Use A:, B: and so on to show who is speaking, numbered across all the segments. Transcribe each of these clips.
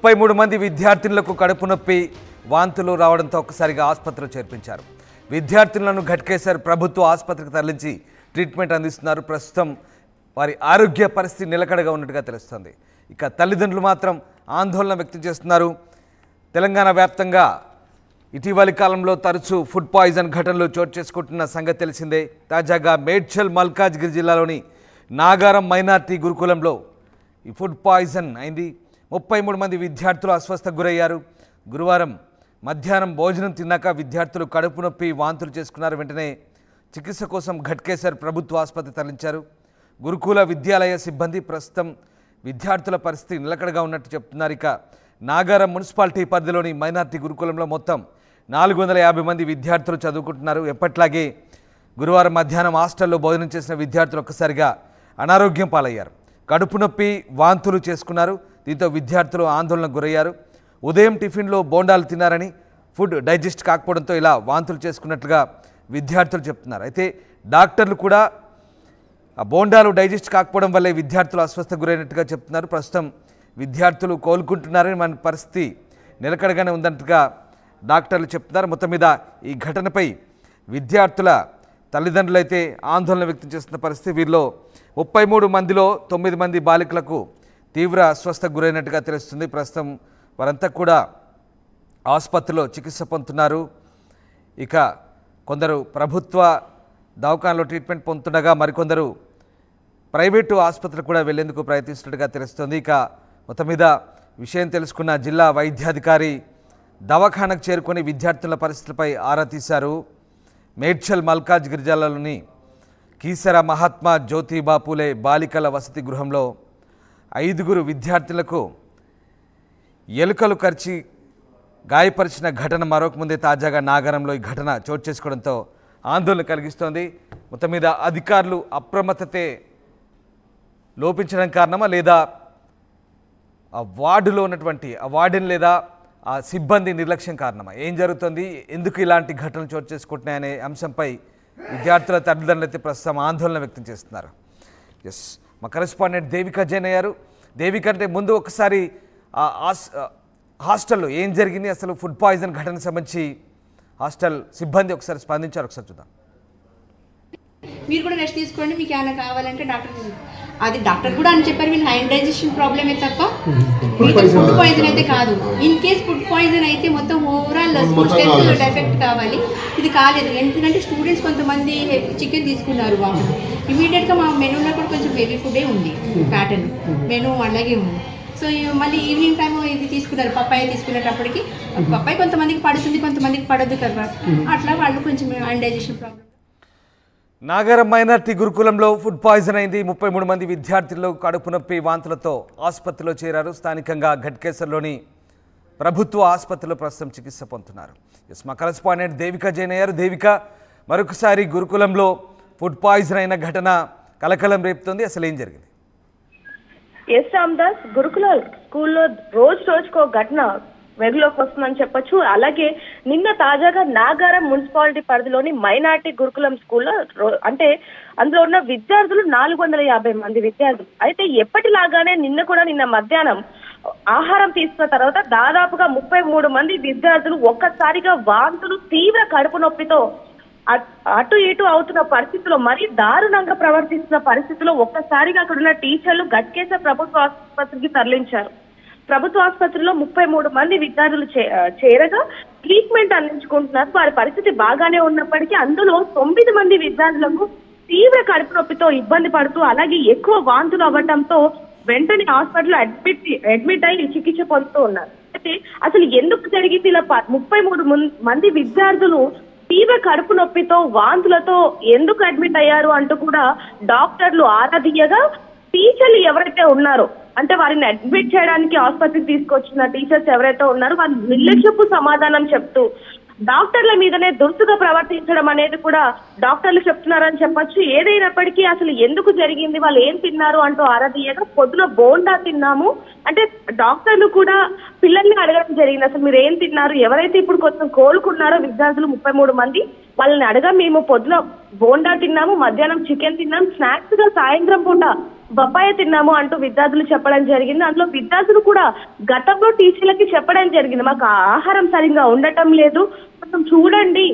A: 33 మంది విద్యార్థులకు కడుపు నొప్పి వాంతులు రావడంతో ఒక్కసారిగా ఆసుపత్రిలో చేర్పించారు. విద్యార్థులను ఘట్కేసర్ ప్రభుత్వ ఆసుపత్రికి తరలించి ట్రీట్మెంట్ అందిస్తున్నారు. ప్రస్తుతం వారి ఆరోగ్య పరిస్థితి నిలకడగా ఉన్నట్టుగా తెలుస్తోంది. ఇక తల్లిదండ్రులు మాత్రం ఆందోళన వ్యక్తం చేస్తున్నారు. తెలంగాణ వ్యాప్తంగా ఇటీవలి కాలంలో తరచూ ఫుడ్ పాయిజన్ ఘటనలు చోటు చేసుకుంటున్న సంగతి తెలిసిందే. తాజాగా మేడ్చల్ మల్కాజ్గిరి జిల్లాలోని నాగారం మైనార్టీ గురుకులంలో ఈ ఫుడ్ పాయిజన్ అయింది. 33 మంది విద్యార్థులు అస్వస్థకు గురయ్యారు. గురువారం మధ్యాహ్నం భోజనం తిన్నాక విద్యార్థులు కడుపు నొప్పి వాంతులు చేసుకున్నారు. వెంటనే చికిత్స కోసం ఘట్కేసర్ ప్రభుత్వ ఆసుపత్రి తరలించారు. గురుకుల విద్యాలయ సిబ్బంది ప్రస్తుతం విద్యార్థుల పరిస్థితి నిలకడగా ఉన్నట్టు చెప్తున్నారు. ఇక నాగారం మున్సిపాలిటీ పరిధిలోని మైనార్టీ గురుకులంలో మొత్తం 450 మంది విద్యార్థులు చదువుకుంటున్నారు. ఎప్పట్లాగే గురువారం మధ్యాహ్నం హాస్టల్లో భోజనం చేసిన విద్యార్థులు ఒక్కసారిగా అనారోగ్యం పాలయ్యారు. కడుపు నొప్పి వాంతులు చేసుకున్నారు. దీంతో విద్యార్థులు ఆందోళనకు గురయ్యారు. ఉదయం టిఫిన్లో బోండాలు తిన్నారని ఫుడ్ డైజెస్ట్ కాకపోవడంతో ఇలా వాంతులు చేసుకున్నట్లుగా విద్యార్థులు చెప్తున్నారు. అయితే డాక్టర్లు కూడా ఆ బోండాలు డైజెస్ట్ కాకపోవడం వల్లే విద్యార్థులు అస్వస్థకు గురైనట్టుగా చెప్తున్నారు. ప్రస్తుతం విద్యార్థులు కోలుకుంటున్నారని మన పరిస్థితి నిలకడగానే ఉందన్నట్టుగా డాక్టర్లు చెప్తున్నారు. మొత్తం మీద ఈ ఘటనపై విద్యార్థుల తల్లిదండ్రులు అయితే ఆందోళన వ్యక్తం చేస్తున్న పరిస్థితి. వీరిలో 33 మందిలో 9 మంది బాలికలకు తీవ్ర అస్వస్థకు గురైనట్టుగా తెలుస్తుంది. ప్రస్తుతం వారంతా కూడా ఆసుపత్రిలో చికిత్స పొందుతున్నారు. ఇక కొందరు ప్రభుత్వ దవాఖానలో ట్రీట్మెంట్ పొందుతుండగా మరికొందరు ప్రైవేటు ఆసుపత్రికి కూడా వెళ్లేందుకు ప్రయత్నిస్తున్నట్టుగా తెలుస్తుంది. ఇక మొత్తం మీద విషయం తెలుసుకున్న జిల్లా వైద్యాధికారి దవాఖానకు చేరుకొని విద్యార్థుల పరిస్థితులపై ఆరా తీశారు. మేడ్చల్ మల్కాజ్గిరి జిల్లాలోని కీసర మహాత్మా జ్యోతిబా పూలే బాలికల వసతి గృహంలో 5 విద్యార్థులకు ఎలుకలు కరిచి గాయపరిచిన ఘటన మరొక ముందే తాజాగా నాగారంలో ఈ ఘటన చోటు చేసుకోవడంతో ఆందోళన కలిగిస్తోంది. మొత్తం మీద అధికారులు అప్రమత్తతే లోపించడం కారణమా లేదా ఆ వార్డులో ఉన్నటువంటి ఆ వార్డెన్ లేదా ఆ సిబ్బంది నిర్లక్ష్యం కారణమా, ఏం జరుగుతుంది, ఎందుకు ఇలాంటి ఘటనలు చోటు చేసుకుంటున్నాయనే అంశంపై విద్యార్థుల తల్లిదండ్రులు అయితే ప్రస్తుతం ఆందోళన వ్యక్తం చేస్తున్నారు. ఎస్, మా కరెస్పాండెంట్ దేవిక జైన్ అయ్యారు. దేవిక అంటే ముందు ఒకసారి హాస్టల్లో ఏం జరిగింది, అసలు ఫుడ్ పాయిజన్ ఘటనకు సంబంధించి హాస్టల్ సిబ్బంది ఒకసారి స్పందించారు, ఒకసారి చూద్దాం.
B: మీరు కూడా రెస్ట్ తీసుకోండి, మీకు ఏమైనా కావాలంటే డాక్టర్ కూడా అని చెప్పారు. వీళ్ళు హ్యాండ్ డైజెషన్ ప్రాబ్లమే తప్ప ఫుడ్ పాయిజన్ అయితే కాదు. ఇన్ కేస్ ఫుడ్ పాయిజన్ అయితే మొత్తం ఓవరాల్ స్ట్రెంత్ ఎఫెక్ట్ కావాలి. ఇది కాలేదు. ఎందుకంటే స్టూడెంట్స్ కొంతమంది చికెన్ తీసుకున్నారు. వాళ్ళు ఇమీడియట్గా మా మెనూలో కూడా కొంచెం హెవీ ఫుడే ఉంది. ప్యాటర్న్ మెనూ అలాగే ఉంది. సో మళ్ళీ ఈవినింగ్ టైం ఇది తీసుకున్నారు, పప్పాయి తీసుకునేటప్పటికి పప్పాయి కొంతమందికి పడుతుంది, కొంతమందికి పడదు కదా. అట్లా వాళ్ళు కొంచెం hand digestion problem.
A: Nagaram minority గురుకులంలో ఫుడ్ పాయిజన్ అయింది. 33 మంది విద్యార్థులు కడుపు నొప్పి వాంతులతో ఆసుపత్రిలో చేరారు. స్థానికంగా ఘట్కేసర్లోని ప్రభుత్వ ఆసుపత్రిలో ప్రస్తుతం చికిత్స పొందుతున్నారు. ఎస్, మా కరెస్పాండెంట్ దేవిక జైన్ అయ్యారు. దేవిక, మరొకసారి గురుకులంలో ఫుడ్ పాయిజన్ అయిన ఘటన కలకలం రేపుతోంది, అసలు ఏం జరిగింది?
C: ఎస్ రామ్దాస్, గురుకుల స్కూల్లో రోజుకో ఘటన వెలుగులోకి వస్తుందని చెప్పొచ్చు. అలాగే నిన్న తాజాగా నాగారం మున్సిపాలిటీ పరిధిలోని మైనార్టీ గురుకులం స్కూల్లో అంటే అందులో ఉన్న విద్యార్థులు 450 మంది విద్యార్థులు. అయితే ఎప్పటిలాగానే నిన్న మధ్యాహ్నం ఆహారం తీసుకున్న తర్వాత దాదాపుగా 33 మంది విద్యార్థులు ఒక్కసారిగా వాంతులు, తీవ్ర కడుపు నొప్పితో అటు ఇటు అవుతున్న పరిస్థితుల్లో, మరీ దారుణంగా ప్రవర్తిస్తున్న పరిస్థితుల్లో ఒక్కసారిగా అక్కడ ఉన్న టీచర్లు ఘట్కేసర్ ప్రభుత్వ ఆసుపత్రికి తరలించారు. ప్రభుత్వ ఆసుపత్రిలో 33 మంది విద్యార్థులు చేరగా ట్రీట్మెంట్ అందించుకుంటున్నారు. వారి పరిస్థితి బాగానే ఉన్నప్పటికీ అందులో 9 మంది విద్యార్థులకు తీవ్ర కడుపు నొప్పితో ఇబ్బంది పడుతూ, అలాగే ఎక్కువ వాంతులు అవ్వడంతో వెంటనే హాస్పిటల్లో అడ్మిట్ అయ్యి చికిత్స పొందుతూ ఉన్నారు. అయితే అసలు ఎందుకు జరిగింది ఇలా 33 మంది విద్యార్థులు తీవ్ర కడుపు నొప్పితో వాంతులతో ఎందుకు అడ్మిట్ అయ్యారు అంటూ కూడా డాక్టర్లు ఆరాధియగా టీచర్లు ఎవరైతే ఉన్నారో, అంటే వారిని అడ్మిట్ చేయడానికి ఆసుపత్రికి తీసుకొచ్చిన టీచర్స్ ఎవరైతే ఉన్నారో వాళ్ళు నిర్లక్ష్యపు సమాధానం చెప్తూ డాక్టర్ల మీదనే దురుసుగా ప్రవర్తించడం అనేది కూడా డాక్టర్లు చెప్తున్నారని చెప్పొచ్చు. ఏదైనప్పటికీ అసలు ఎందుకు జరిగింది, వాళ్ళు ఏం తిన్నారు అంటూ ఆరాధీయగా పొద్దున బోండా తిన్నాము అంటే డాక్టర్లు కూడా పిల్లల్ని అడగడం జరిగింది, అసలు మీరు ఏం తిన్నారు, ఎవరైతే ఇప్పుడు కొంచెం కోలుకున్నారో విద్యార్థులు 33 మంది వాళ్ళని అడగా మేము పొద్దున బోండా తిన్నాము, మధ్యాహ్నం చికెన్ తిన్నాం, స్నాక్స్ గా సాయంత్రం పూట బొప్పాయి తిన్నాము అంటూ విద్యార్థులు చెప్పడం జరిగింది. అందులో విద్యార్థులు కూడా గతంలో టీచర్లకి చెప్పడం జరిగింది, మాకు ఆహారం సరిగ్గా ఉండటం లేదు, కొంచెం చూడండి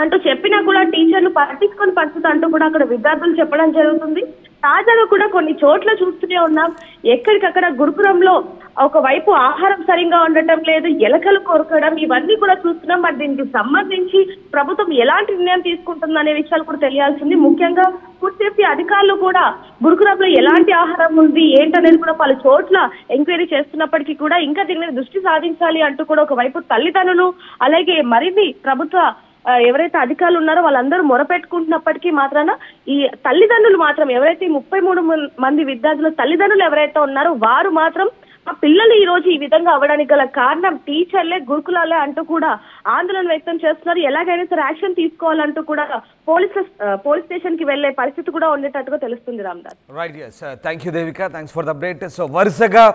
C: అంటూ చెప్పినా కూడా టీచర్లు పట్టించుకొని పరిస్థితి అంటూ కూడా అక్కడ విద్యార్థులు చెప్పడం జరుగుతుంది. తాజాగా కూడా కొన్ని చోట్ల చూస్తూనే ఉన్నాం, ఎక్కడికక్కడ గురుకులంలో ఒకవైపు ఆహారం సరిగ్గా ఉండటం లేదు, ఎలకలు కొరకడం, ఇవన్నీ కూడా చూస్తున్నాం. మరి దీనికి సంబంధించి ప్రభుత్వం ఎలాంటి నిర్ణయం తీసుకుంటుంది అనే విషయాలు కూడా తెలియాల్సింది. ముఖ్యంగా ఫుడ్ సేఫ్టీ అధికారులు కూడా గురుకులంలో ఎలాంటి ఆహారం ఉంది ఏంటనేది కూడా పలు చోట్ల ఎంక్వైరీ చేస్తున్నప్పటికీ కూడా ఇంకా దీని మీద దృష్టి సాధించాలి అంటూ కూడా ఒకవైపు తల్లిదండ్రులు అలాగే మరిన్ని ప్రభుత్వ ఎవరైతే అధికారులు ఉన్నారో వాళ్ళందరూ మొరపెట్టుకుంటున్నప్పటికీ మాత్రాన ఈ తల్లిదండ్రులు మాత్రం ఎవరైతే 33 మంది విద్యార్థుల తల్లిదండ్రులు ఎవరైతే ఉన్నారో వారు మాత్రం ఆ పిల్లలు ఈ రోజు ఈ విధంగా అవ్వడానికి గల కారణం టీచర్లే, గురుకులాలే అంటూ కూడా ఆందోళన వ్యక్తం చేస్తున్నారు. ఎలాగైనా సరే యాక్షన్ తీసుకోవాలంటూ కూడా పోలీస్ స్టేషన్ కి వెళ్లే పరిస్థితి కూడా ఉండేటట్టుగా తెలుస్తుంది. Ramdas.
A: Right, thank you Devika, thanks for the update. So వరుసగా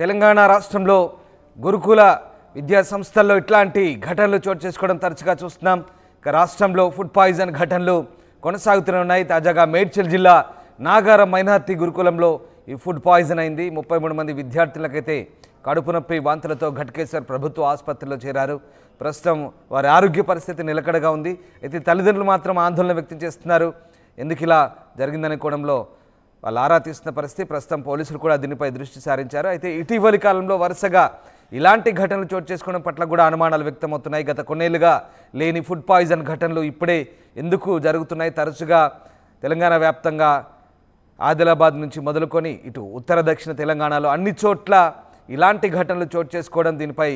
A: తెలంగాణ రాష్ట్రంలో గురుకుల విద్యా సంస్థల్లో ఇట్లాంటి ఘటనలు చోటు చేసుకోవడం తరచుగా చూస్తున్నాం. ఇక రాష్ట్రంలో ఫుడ్ పాయిజన్ ఘటనలు కొనసాగుతూనే ఉన్నాయి. తాజాగా మేడ్చల్ జిల్లా నాగారం మైనార్టీ గురుకులంలో ఈ ఫుడ్ పాయిజన్ అయింది. 33 మంది విద్యార్థులకైతే కడుపు నొప్పి, వాంతులతో ఘట్కేసర్ ప్రభుత్వ ఆసుపత్రిలో చేరారు. ప్రస్తుతం వారి ఆరోగ్య పరిస్థితి నిలకడగా ఉంది. అయితే తల్లిదండ్రులు మాత్రం ఆందోళన వ్యక్తం చేస్తున్నారు. ఎందుకు ఇలా జరిగిందనుకోవడంలో వాళ్ళు ఆరా తీస్తున్న పరిస్థితి. ప్రస్తుతం పోలీసులు కూడా దీనిపై దృష్టి సారించారు. అయితే ఇటీవలి కాలంలో వరుసగా ఇలాంటి ఘటనలు చోటు చేసుకోవడం పట్ల కూడా అనుమానాలు వ్యక్తమవుతున్నాయి. గత కొన్నేళ్లుగా లేని ఫుడ్ పాయిజన్ ఘటనలు ఇప్పుడే ఎందుకు జరుగుతున్నాయి? తరచుగా తెలంగాణ వ్యాప్తంగా ఆదిలాబాద్ నుంచి మొదలుకొని ఇటు ఉత్తర దక్షిణ తెలంగాణలో అన్ని చోట్ల ఇలాంటి ఘటనలు చోటు చేసుకోవడం, దీనిపై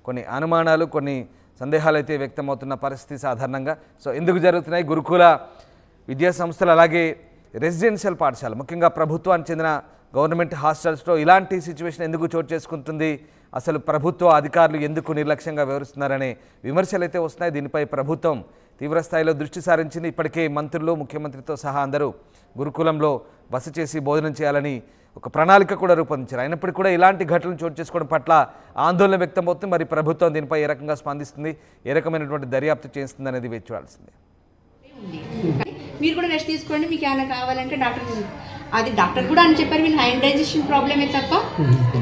A: కొన్ని అనుమానాలు, కొన్ని సందేహాలు అయితే వ్యక్తమవుతున్న పరిస్థితి సాధారణంగా. సో ఎందుకు జరుగుతున్నాయి? గురుకుల విద్యా సంస్థలు అలాగే రెసిడెన్షియల్ పాఠశాల, ముఖ్యంగా ప్రభుత్వానికి చెందిన గవర్నమెంట్ హాస్టల్స్లో ఇలాంటి సిచ్యువేషన్ ఎందుకు చోటు చేసుకుంటుంది? అసలు ప్రభుత్వ అధికారులు ఎందుకు నిర్లక్ష్యంగా వ్యవహరిస్తున్నారనే విమర్శలు అయితే వస్తున్నాయి. దీనిపై ప్రభుత్వం తీవ్రస్థాయిలో దృష్టి సారించింది. ఇప్పటికే మంత్రులు, ముఖ్యమంత్రితో సహా అందరూ గురుకులంలో బస చేసి భోజనం చేయాలని ఒక ప్రణాళిక కూడా రూపొందించారు. అయినప్పటికీ కూడా ఇలాంటి ఘటనలు చోటు చేసుకోవడం పట్ల ఆందోళన వ్యక్తమవుతుంది. మరి ప్రభుత్వం దీనిపై ఏ రకంగా స్పందిస్తుంది, ఏ రకమైనటువంటి దర్యాప్తు చేస్తుంది అనేది వేచి చూడాల్సిందే.
B: మీరు కూడా రెస్ట్ తీసుకోండి, మీకు ఏమైనా కావాలంటే డాక్టర్ కూడా అని చెప్పారు. వీళ్ళు హ్యాండ్ డైజెషన్ ప్రాబ్లమే తప్ప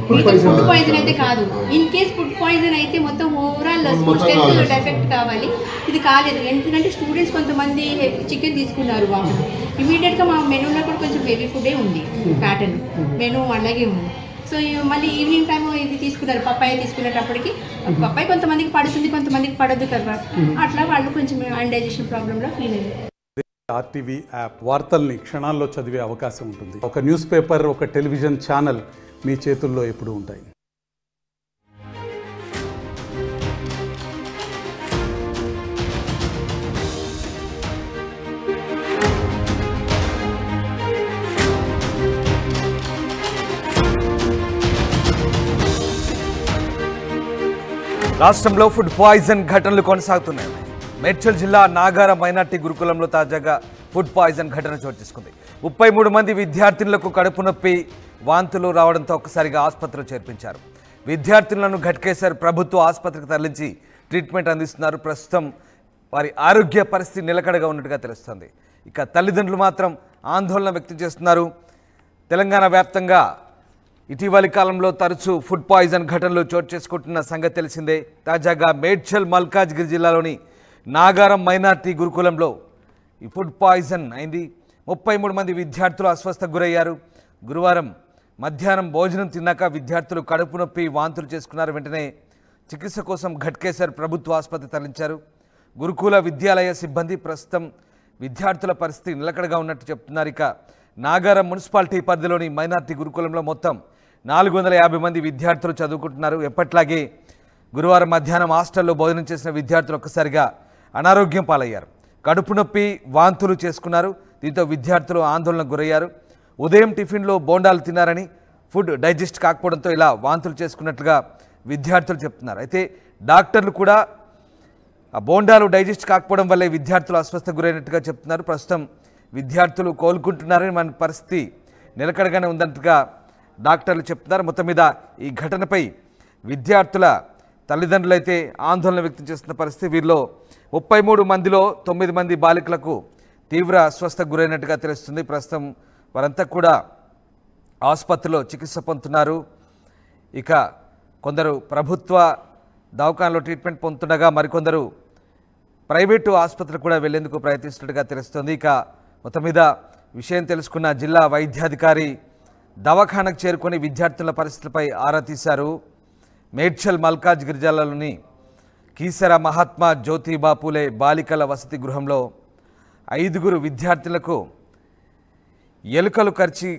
B: ఫుడ్ పాయిజన్ అయితే కాదు. ఇన్ కేస్ ఫుడ్ పాయిజన్ అయితే మొత్తం ఓవరాల్ స్కూల్ స్ట్రెంత్ ఎఫెక్ట్ కావాలి. ఇది కాలేదు. ఎందుకంటే స్టూడెంట్స్ కొంతమంది చికెన్ తీసుకున్నారు. వాళ్ళు ఇమీడియట్గా మా మెనూలో కూడా కొంచెం హెవీ ఫుడే ఉంది, ప్యాటర్న్ మెనూ అలాగే ఉంది. సో మళ్ళీ ఈవినింగ్ టైం ఇది తీసుకున్నారు, పప్పాయ తీసుకునేటప్పటికి పప్పాయ కొంతమందికి పడుతుంది, కొంతమందికి పడదు కదా. అట్లా వాళ్ళు కొంచెం హ్యాండ్ డైజెషన్ ప్రాబ్లంలో ఫీల్ అయ్యారు.
D: RTV యాప్ వార్తల్ని క్షణాల్లో చదివే అవకాశం ఉంటుంది. ఒక న్యూస్ పేపర్, ఒక టెలివిజన్ ఛానల్ మీ చేతుల్లో ఎప్పుడూ ఉంటాయి.
A: రాష్ట్రంలో ఫుడ్ పాయిజన్ ఘటనలు కొనసాగుతున్నాయి. మేడ్చల్ జిల్లా నాగారం మైనార్టీ గురుకులంలో తాజాగా ఫుడ్ పాయిజన్ ఘటన చోటు చేసుకుంది. 33 మంది విద్యార్థులకు కడుపు నొప్పి, వాంతులు రావడంతో ఒక్కసారిగా ఆసుపత్రిలో చేర్పించారు. విద్యార్థులను ఘట్కేసర్ ప్రభుత్వ ఆసుపత్రికి తరలించి ట్రీట్మెంట్ అందిస్తున్నారు. ప్రస్తుతం వారి ఆరోగ్య పరిస్థితి నిలకడగా ఉన్నట్టుగా తెలుస్తుంది. ఇక తల్లిదండ్రులు మాత్రం ఆందోళన వ్యక్తం చేస్తున్నారు. తెలంగాణ వ్యాప్తంగా ఇటీవలి కాలంలో తరచూ ఫుడ్ పాయిజన్ ఘటనలు చోటు చేసుకుంటున్న సంగతి తెలిసిందే. తాజాగా మేడ్చల్ మల్కాజ్గిరి జిల్లాలోని నాగారం మైనార్టీ గురుకులంలో ఈ ఫుడ్ పాయిజన్ అయింది. 33 మంది విద్యార్థులు అస్వస్థకు గురయ్యారు. గురువారం మధ్యాహ్నం భోజనం తిన్నాక విద్యార్థులు కడుపు నొప్పి, వాంతులు చేసుకున్నారు. వెంటనే చికిత్స కోసం ఘట్కేసర్ ప్రభుత్వ ఆసుపత్రి తరలించారు. గురుకుల విద్యాలయ సిబ్బంది ప్రస్తుతం విద్యార్థుల పరిస్థితి నిలకడగా ఉన్నట్టు చెప్తున్నారు. ఇక నాగారం మున్సిపాలిటీ పరిధిలోని మైనార్టీ గురుకులంలో మొత్తం 450 మంది విద్యార్థులు చదువుకుంటున్నారు. ఎప్పట్లాగే గురువారం మధ్యాహ్నం హాస్టల్లో భోజనం చేసిన విద్యార్థులు ఒక్కసారిగా అనారోగ్యం పాలయ్యారు. కడుపు నొప్పి, వాంతులు చేసుకున్నారు. దీంతో విద్యార్థులు ఆందోళనకు గురయ్యారు. ఉదయం టిఫిన్లో బోండాలు తిన్నారని, ఫుడ్ డైజెస్ట్ కాకపోవడంతో ఇలా వాంతులు చేసుకున్నట్లుగా విద్యార్థులు చెప్తున్నారు. అయితే డాక్టర్లు కూడా ఆ బోండాలు డైజెస్ట్ కాకపోవడం వల్లే విద్యార్థులు అస్వస్థకు గురైనట్టుగా చెప్తున్నారు. ప్రస్తుతం విద్యార్థులు కోలుకుంటున్నారని, మన పరిస్థితి నిలకడగానే ఉందన్నట్టుగా డాక్టర్లు చెప్తున్నారు. మొత్తం మీద ఈ ఘటనపై విద్యార్థుల తల్లిదండ్రులు అయితే ఆందోళన వ్యక్తం చేస్తున్న పరిస్థితి. వీరిలో 33 మందిలో 9 మంది బాలికలకు తీవ్ర అస్వస్థకు గురైనట్టుగా తెలుస్తుంది. ప్రస్తుతం వారంతా కూడా ఆసుపత్రిలో చికిత్స పొందుతున్నారు. ఇక కొందరు ప్రభుత్వ దవాఖానలో ట్రీట్మెంట్ పొందుతుండగా మరికొందరు ప్రైవేటు ఆసుపత్రికి కూడా వెళ్లేందుకు ప్రయత్నిస్తున్నట్టుగా తెలుస్తుంది. ఇక మొత్తం మీద విషయం తెలుసుకున్న జిల్లా వైద్యాధికారి దవాఖానకు చేరుకొని విద్యార్థుల పరిస్థితులపై ఆరా తీశారు. మేడ్చల్ మల్కాజ్గిరి జిల్లాలోని కీసర మహాత్మా జ్యోతిబా పూలే బాలికల వసతి గృహంలో 5 విద్యార్థులకు ఎలుకలు కరిచి